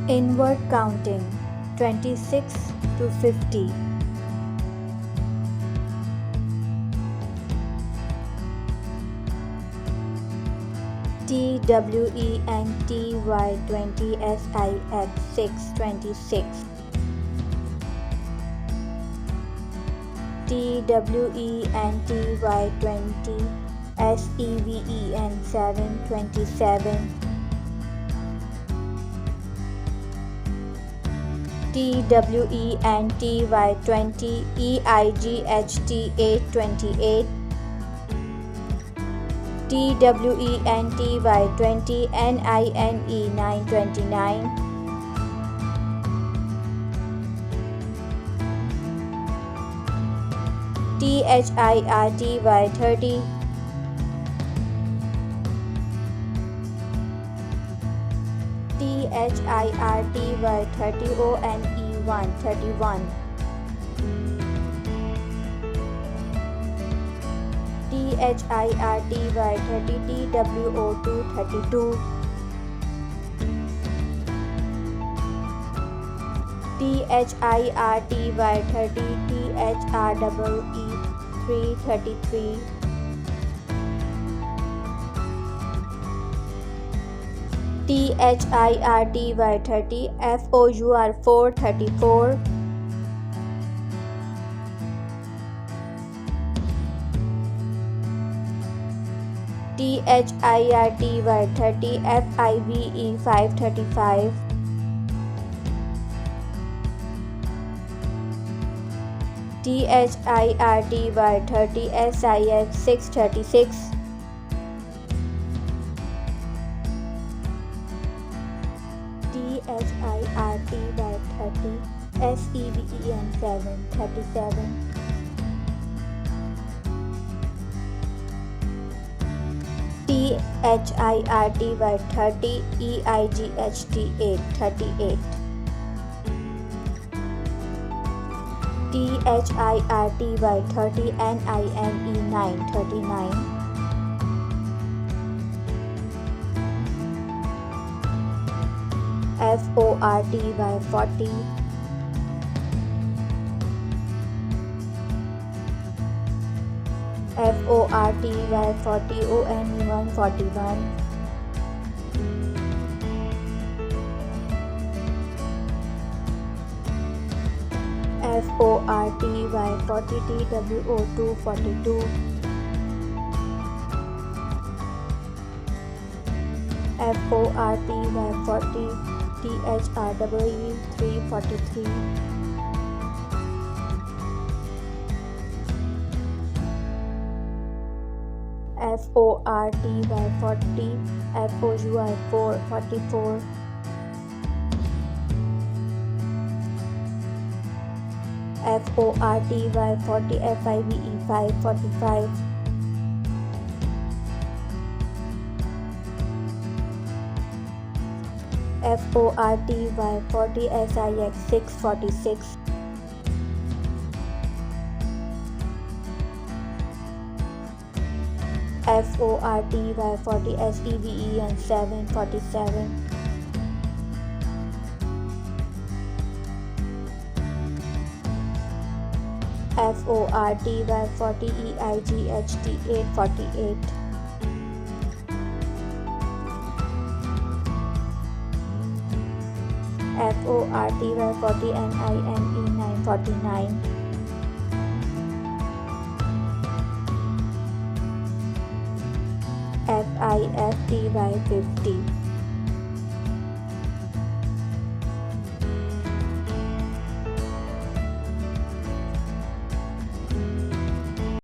Inward counting 26 to 50. TWENTY 20 SIX 626. TWENTY 20 SEVEN 727. TWENTY 20 EIGHT 828. TWENTY 20 NINE 929. THIRTY 30. THIRTY 30 ONE 31. THIRTY 30 TWO2 32. THIRTY 30 THREE 333. THIRTY 30 FOUR 434. THIRTY 30 FIVE 535. THIRTY 30 SIX 636. THIRTY 30 SEVEN 737. THIRTY 30 EIGHT 838. THIRTY 30 NINE 939. FORTY 40. FORTY 40 ONE 141. FORTY 40 TWO2 42. FORTY 40 THREE 343. FORTY 40 FOUR 444. FORTY 40 FIVE 545. FORTY 40 SIX 646. FORTY 40 SEVEN 747. FORTY 40 EIGHT 848. FORTY 40 NINE 949. FIFTY 50.